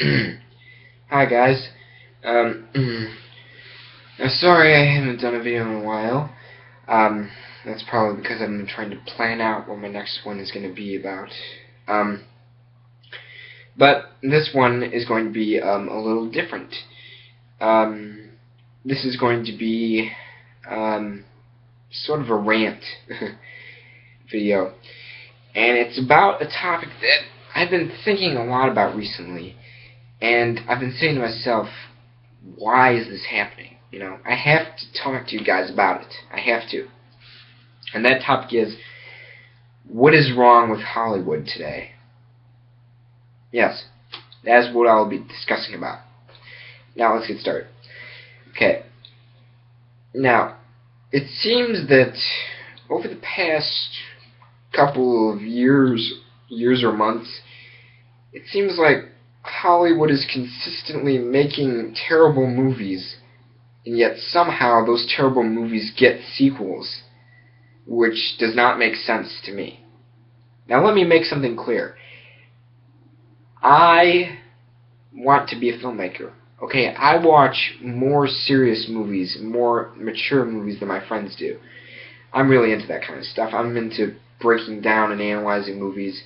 Hi guys. Sorry I haven't done a video in a while. That's probably because I've been trying to plan out what my next one is going to be about. But this one is going to be a little different. This is going to be sort of a rant video. And it's about a topic that I've been thinking a lot about recently. And I've been saying to myself, why is this happening? You know, I have to talk to you guys about it. I have to. And that topic is, what is wrong with Hollywood today? Yes, that's what I'll be discussing about. Now let's get started. Okay. Now, it seems that over the past couple of years or months, it seems like Hollywood is consistently making terrible movies, and yet somehow those terrible movies get sequels, which does not make sense to me. Now let me make something clear. I want to be a filmmaker. Okay, I watch more serious movies, more mature movies than my friends do. I'm really into that kind of stuff. I'm into breaking down and analyzing movies.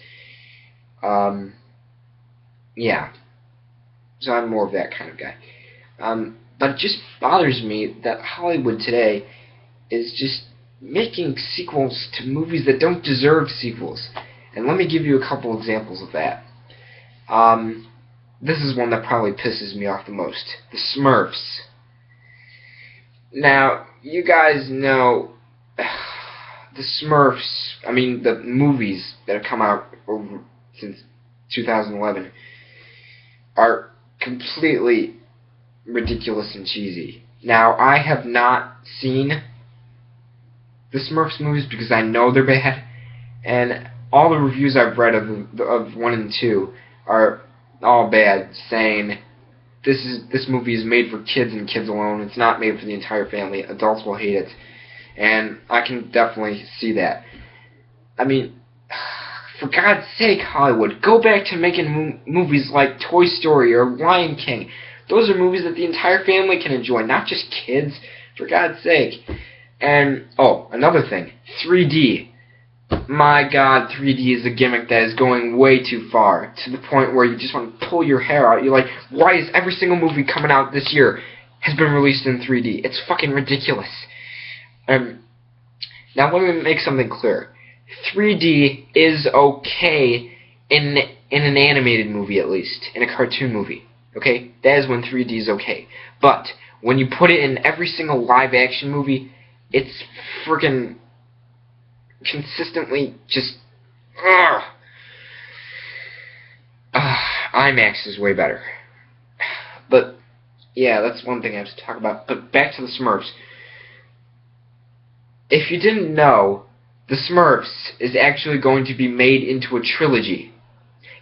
Yeah. So I'm more of that kind of guy. But it just bothers me that Hollywood today is just making sequels to movies that don't deserve sequels. And let me give you a couple examples of that. This is one that probably pisses me off the most. The Smurfs. Now, you guys know the Smurfs, I mean the movies that have come out since 2011 are completely ridiculous and cheesy. Now, I have not seen the Smurfs movies because I know they're bad, and all the reviews I've read of 1 and 2 are all bad, saying this movie is made for kids and kids alone. It's not made for the entire family. Adults will hate it, and I can definitely see that. I mean, for God's sake, Hollywood, go back to making movies like Toy Story or Lion King. Those are movies that the entire family can enjoy, not just kids, for God's sake. And, oh, another thing, 3D. My God, 3D is a gimmick that is going way too far, to the point where you just want to pull your hair out. You're like, why is every single movie coming out this year has been released in 3D? It's fucking ridiculous. Now let me make something clear. 3D is okay in an animated movie, at least, in a cartoon movie. Okay, that is when 3D is okay. But when you put it in every single live-action movie, it's freaking consistently just IMAX is way better. But yeah, that's one thing I have to talk about. But back to the Smurfs. If you didn't know, the Smurfs is actually going to be made into a trilogy.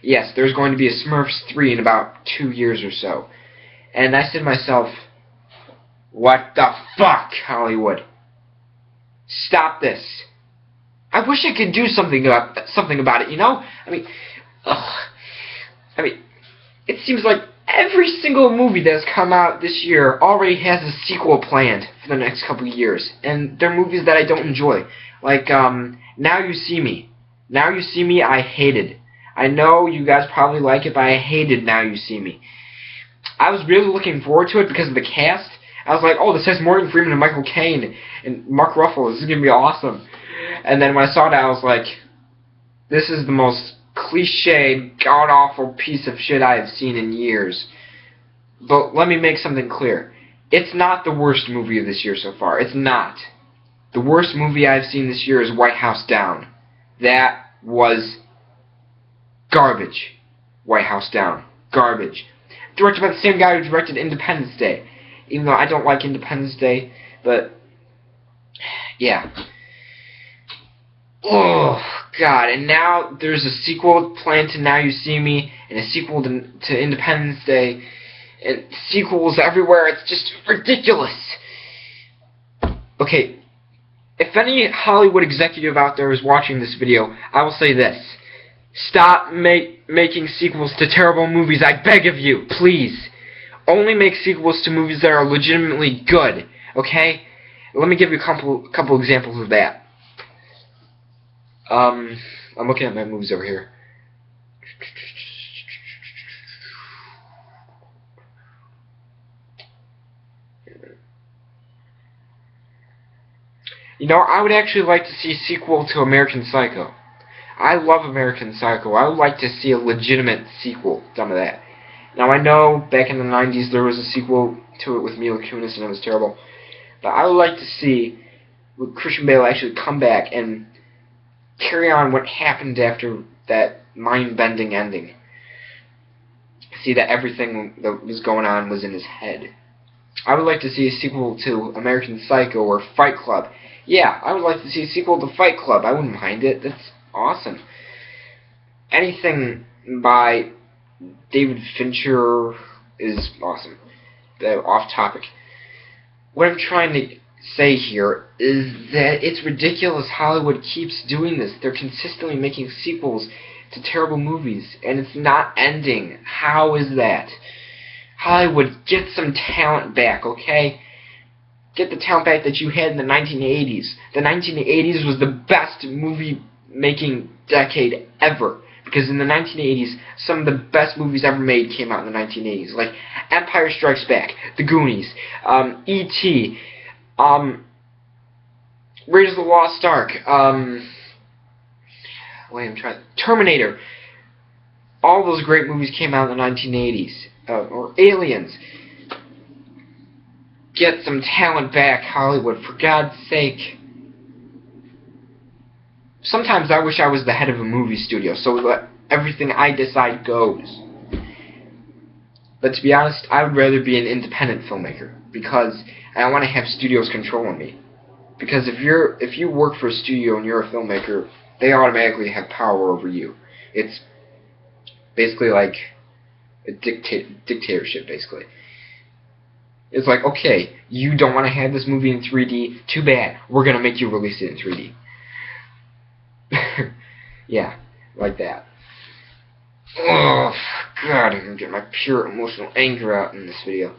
Yes, there's going to be a Smurfs 3 in about 2 years or so. And I said to myself, what the fuck, Hollywood? Stop this. I wish I could do something about it, you know? I mean, it seems like every single movie that's come out this year already has a sequel planned for the next couple of years. And they're movies that I don't enjoy. Like, Now You See Me. Now You See Me, I hated. I know you guys probably like it, but I hated Now You See Me. I was really looking forward to it because of the cast. I was like, oh, this has Morgan Freeman and Michael Caine and Mark Ruffalo. This is going to be awesome. And then when I saw that, I was like, this is the most cliched, god-awful piece of shit I have seen in years. But let me make something clear. It's not the worst movie of this year so far. It's not. The worst movie I've seen this year is White House Down. That was garbage. White House Down. Garbage. Directed by the same guy who directed Independence Day. Even though I don't like Independence Day, but yeah. Oh, God. And now there's a sequel planned to Now You See Me, and a sequel to Independence Day, and sequels everywhere. It's just ridiculous. Okay, if any Hollywood executive out there is watching this video, I will say this. Stop making sequels to terrible movies, I beg of you, please. Only make sequels to movies that are legitimately good, okay? Let me give you a couple examples of that. I'm looking at my movies over here. You know, I would actually like to see a sequel to American Psycho. I love American Psycho. I would like to see a legitimate sequel done to that. Now, I know back in the 90s there was a sequel to it with Mila Kunis and it was terrible. But I would like to see Christian Bale actually come back and carry on what happened after that mind-bending ending. See that everything that was going on was in his head. I would like to see a sequel to American Psycho or Fight Club. Yeah, I would like to see a sequel to Fight Club. I wouldn't mind it. That's awesome. Anything by David Fincher is awesome. Off topic. What I'm trying to say here is that it's ridiculous Hollywood keeps doing this. They're consistently making sequels to terrible movies, and it's not ending. How is that? Hollywood, get some talent back, okay? Get the talent back that you had in the 1980s. The 1980s was the best movie-making decade ever. Because in the 1980s, some of the best movies ever made came out in the 1980s. Like Empire Strikes Back, The Goonies, E.T., Raiders of the Lost Ark, Terminator. All those great movies came out in the 1980s. Or Aliens. Get some talent back, Hollywood, for God's sake. Sometimes I wish I was the head of a movie studio, so that everything I decide goes. But to be honest, I would rather be an independent filmmaker, because I don't want to have studios controlling me. Because if you work for a studio and you're a filmmaker, they automatically have power over you. It's basically like a dictatorship, basically. It's like, okay, you don't want to have this movie in 3D, too bad, we're going to make you release it in 3D. Yeah, like that. Oh, God, I'm going to get my pure emotional anger out in this video.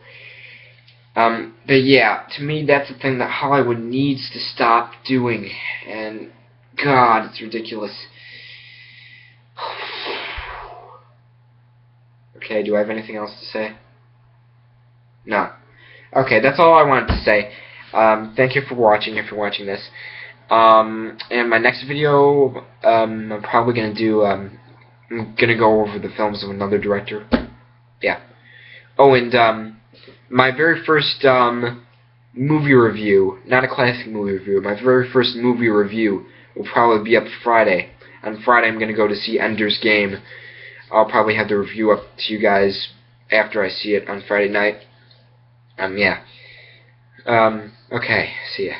But yeah, to me, that's the thing that Hollywood needs to stop doing. And, God, it's ridiculous. Okay, do I have anything else to say? No. Okay, that's all I wanted to say. Thank you for watching, if you're watching this. In my next video, I'm probably going to do, I'm going to go over the films of another director. Yeah. Oh, and, my very first, movie review, not a classic movie review, my very first movie review will probably be up Friday. On Friday, I'm going to go to see Ender's Game. I'll probably have the review up to you guys after I see it on Friday night. Yeah. Okay, see ya.